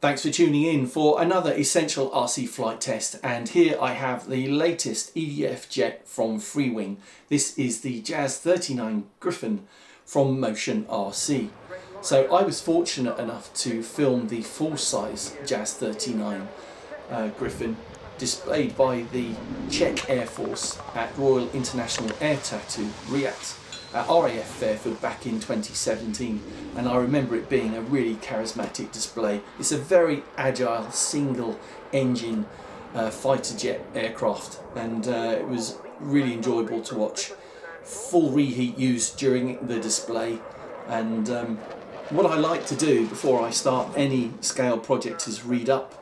Thanks for tuning in for another essential RC flight test, and here I have the latest EDF jet from FREEWING. This is the JAS-39 Gripen from Motion RC. So I was fortunate enough to film the full-size JAS-39 Gripen displayed by the Czech Air Force at Royal International Air Tattoo, RIAT, at RAF Fairford back in 2017, and I remember it being a really charismatic display. It's a very agile single engine fighter jet aircraft, and it was really enjoyable to watch. Full reheat used during the display, and what I like to do before I start any scale project is read up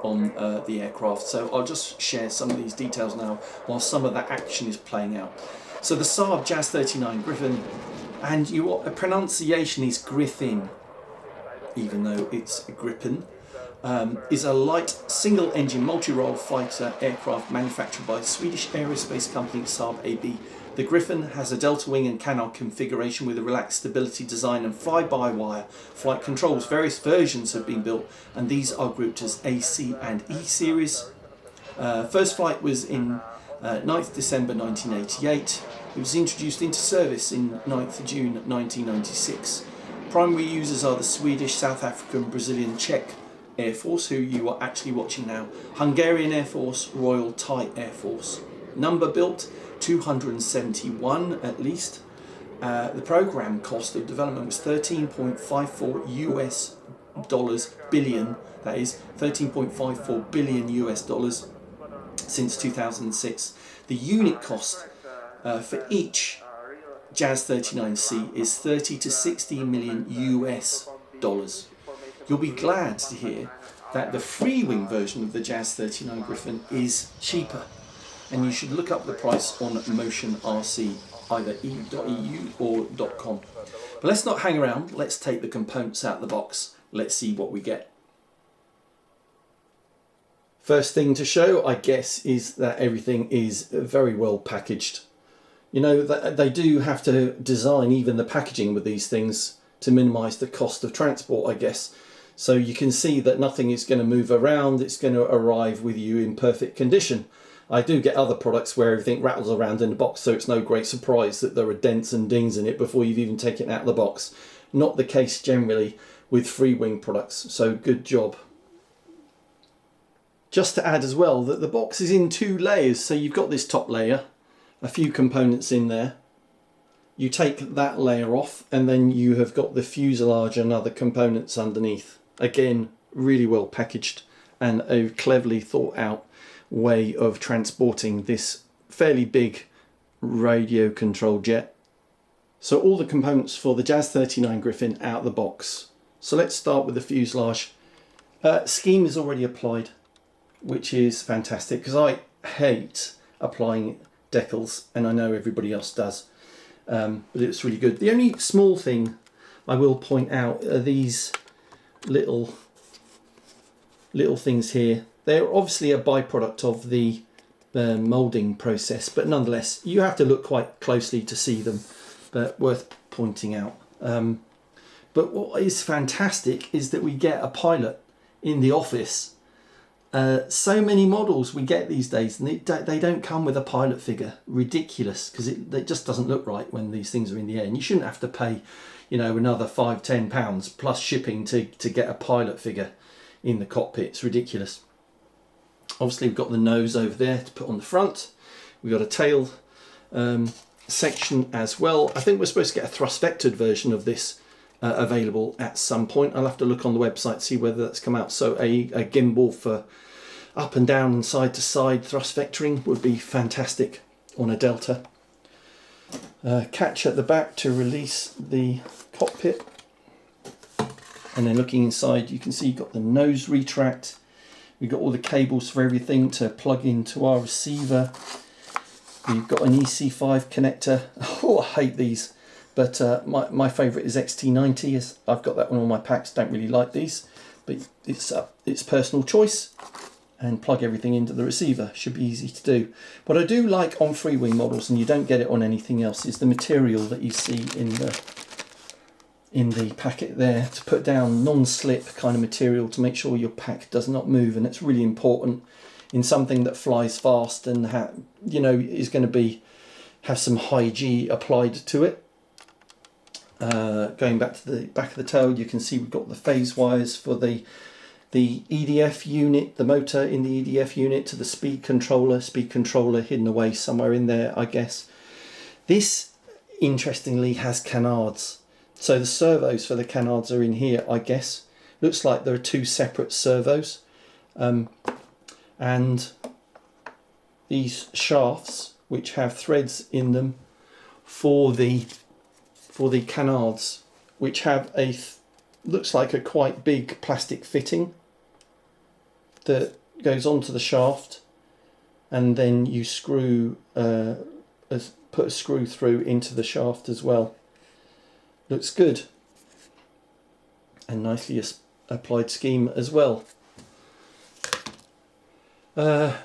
on the aircraft, so I'll just share some of these details now while some of that action is playing out. So the Saab JAS-39 Gripen, and your pronunciation is Gripen, even though it's a Gripen, is a light single-engine multi-role fighter aircraft manufactured by the Swedish aerospace company Saab AB. The Gripen has a delta wing and canard configuration with a relaxed stability design and fly-by-wire flight controls. Various versions have been built, and these are grouped as A, C and E series. First flight was in 9th December 1988. It was introduced into service in 9th June 1996. Primary users are the Swedish, South African, Brazilian, Czech Air Force, who you are actually watching now, Hungarian Air Force, Royal Thai Air Force. Number built 271 at least. The program cost of development was $13.54 billion, that is $13.54 billion since 2006. The unit cost for each JAS-39C is 30 to 60 million US dollars. You'll be glad to hear that the FREEWING version of the JAS-39 Gripen is cheaper, and you should look up the price on Motion RC, either e.eu or .com. But let's not hang around, let's take the components out of the box, let's see what we get. First thing to show, I guess, is that everything is very well packaged. You know, that they do have to design even the packaging with these things to minimise the cost of transport, I guess. So you can see that nothing is going to move around, it's going to arrive with you in perfect condition. I do get other products where everything rattles around in the box, so it's no great surprise that there are dents and dings in it before you've even taken it out of the box. Not the case generally with FREEWING products, so good job. Just to add as well that the box is in two layers, so you've got this top layer, a few components in there. You take that layer off and then you have got the fuselage and other components underneath. Again, really well packaged and a cleverly thought out way of transporting this fairly big radio controlled jet. So all the components for the JAS-39 Gripen out of the box. So let's start with the fuselage. Scheme is already applied, which is fantastic because I hate applying decals, and I know everybody else does, but it's really good. The only small thing I will point out are these little things here. They're obviously a byproduct of the moulding process, but nonetheless you have to look quite closely to see them, but worth pointing out. But what is fantastic is that we get a pilot in the office. So many models we get these days, and they don't come with a pilot figure. Ridiculous, because it just doesn't look right when these things are in the air, and you shouldn't have to pay, you know, another £5–10 plus shipping to get a pilot figure in the cockpit. It's ridiculous. Obviously we've got the nose over there to put on the front. We've got a tail section as well. I think we're supposed to get a thrust vectored version of this available at some point. I'll have to look on the website, see whether that's come out. So a gimbal for up and down and side to side thrust vectoring would be fantastic on a Delta. Catch at the back to release the cockpit, and then looking inside you can see you've got the nose retract. We've got all the cables for everything to plug into our receiver. We've got an EC5 connector. Oh, I hate these. But my favourite is XT90. I've got that one on my packs. Don't really like these, but it's personal choice. And plug everything into the receiver. Should be easy to do. What I do like on FREEWING models, and you don't get it on anything else, is the material that you see in in the packet there to put down non-slip kind of material to make sure your pack does not move, and it's really important in something that flies fast and is going to have some high G applied to it. Going back to the back of the tail, you can see we've got the phase wires for the EDF unit, the motor in the EDF unit, to the speed controller hidden away somewhere in there, I guess. This interestingly has canards. So the servos for the canards are in here, I guess. Looks like there are two separate servos. And these shafts, which have threads in them for the canards, which have looks like a quite big plastic fitting that goes onto the shaft, and then you put a screw through into the shaft as well. Looks good, and nicely applied scheme as well. Vertical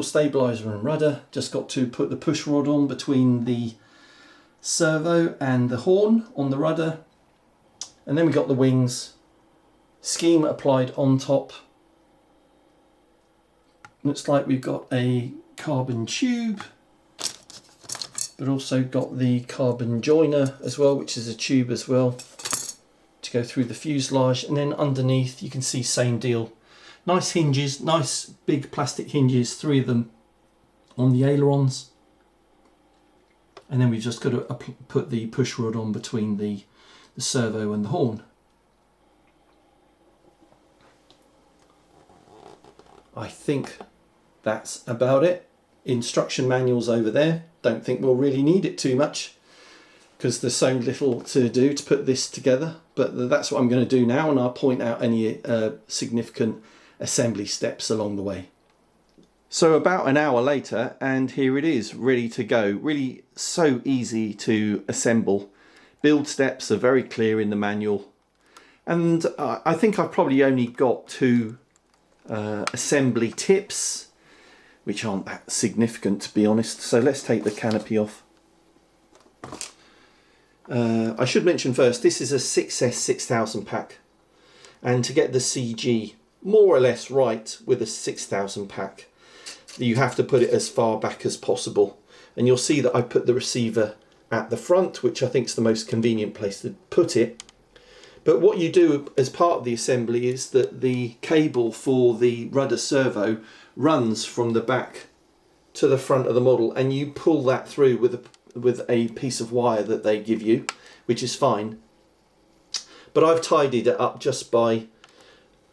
stabilizer and rudder. Just got to put the push rod on between the servo and the horn on the rudder, and then we got the wings. Scheme applied on top. Looks like we've got a carbon tube, but also got the carbon joiner as well, which is a tube as well to go through the fuselage. And then underneath you can see same deal. Nice hinges, nice big plastic hinges, 3 of them on the ailerons. And then we've just got to put the push rod on between the servo and the horn. I think that's about it. Instruction manuals over there. Don't think we'll really need it too much because there's so little to do to put this together, but that's what I'm going to do now, and I'll point out any significant assembly steps along the way. So about an hour later, and here it is, ready to go. Really so easy to assemble. Build steps are very clear in the manual, and I think I've probably only got 2 assembly tips, which aren't that significant to be honest. So let's take the canopy off. I should mention first, this is a 6S 6000 pack, and to get the CG more or less right with a 6000 pack, you have to put it as far back as possible, and you'll see that I put the receiver at the front, which I think is the most convenient place to put it. But what you do as part of the assembly is that the cable for the rudder servo runs from the back to the front of the model, and you pull that through with a piece of wire that they give you, which is fine. But I've tidied it up just by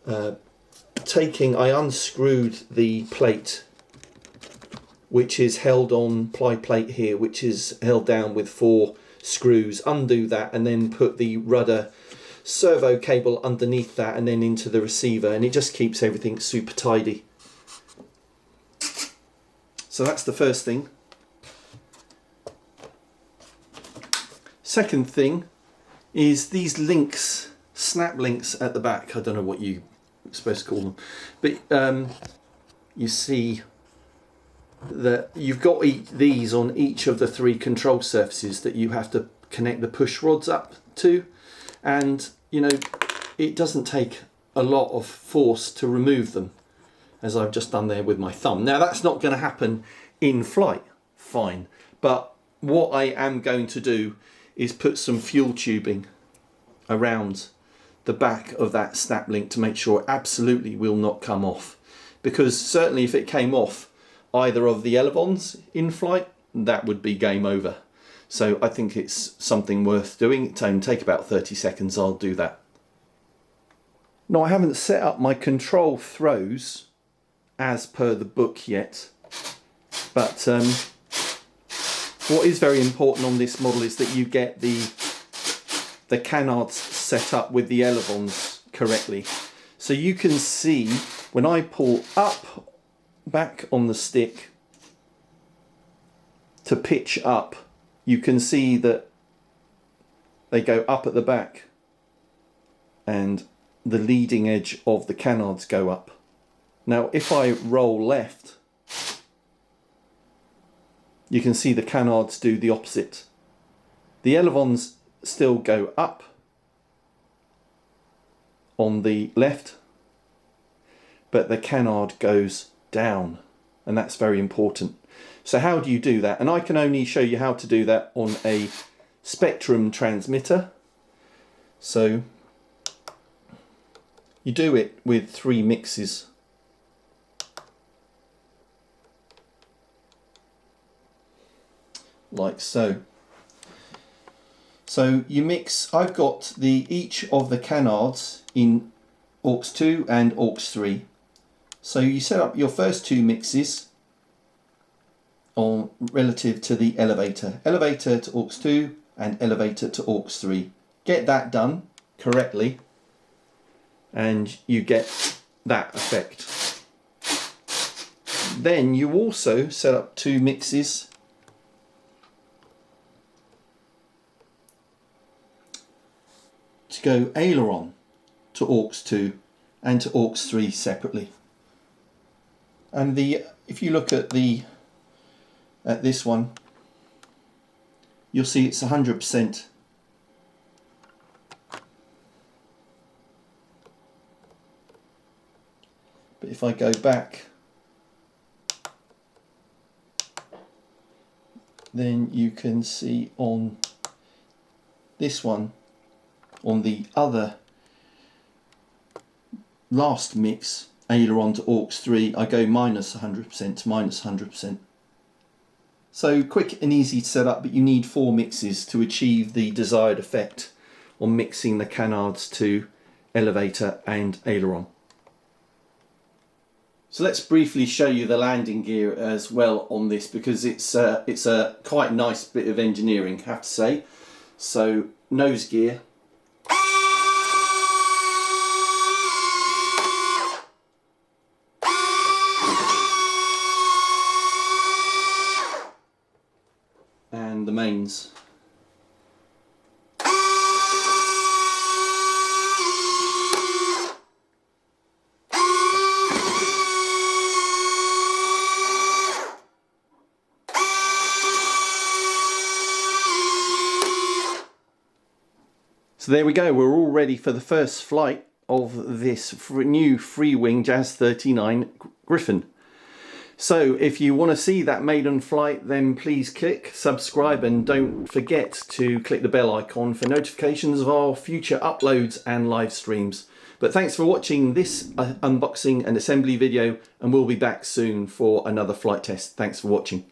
I unscrewed the plate, which is held on ply plate here, which is held down with 4 screws. Undo that and then put the rudder servo cable underneath that and then into the receiver, and it just keeps everything super tidy. So that's the first thing. Second thing is these links, snap links at the back. I don't know what you're supposed to call them, but you see that you've got these on each of the 3 control surfaces that you have to connect the push rods up to, and it doesn't take a lot of force to remove them, as I've just done there with my thumb. Now that's not going to happen in flight, fine, but what I am going to do is put some fuel tubing around the back of that snap link to make sure it absolutely will not come off, because certainly if it came off either of the elevons in flight, that would be game over. So I think it's something worth doing. It only take about 30 seconds. I'll do that. Now I haven't set up my control throws as per the book yet, but what is very important on this model is that you get the canards set up with the elevons correctly. So you can see when I pull up back on the stick to pitch up, you can see that they go up at the back and the leading edge of the canards go up. Now if I roll left, you can see the canards do the opposite. The elevons still go up on the left, but the canard goes down, and that's very important. So how do you do that? And I can only show you how to do that on a spectrum transmitter. So you do it with 3 mixes. Like so. So you mix, I've got each of the canards in aux 2 and aux 3. So you set up your first 2 mixes on relative to the elevator. Elevator to aux 2 and elevator to aux 3. Get that done correctly and you get that effect. Then you also set up 2 mixes to go aileron to aux 2 and to aux 3 separately. And if you look at this one, you'll see it's 100%. But if I go back, then you can see on this one, on the other last mix, aileron to aux 3, I go minus 100% to minus 100%. So quick and easy to set up, but you need 4 mixes to achieve the desired effect on mixing the canards to elevator and aileron. So let's briefly show you the landing gear as well on this, because it's a quite nice bit of engineering, I have to say. So nose gear. And the mains. So there we go, we're all ready for the first flight of this new FREEWING JAS-39 Gripen. So if you want to see that maiden flight, then please click subscribe and don't forget to click the bell icon for notifications of our future uploads and live streams. But thanks for watching this unboxing and assembly video, and we'll be back soon for another flight test. Thanks for watching.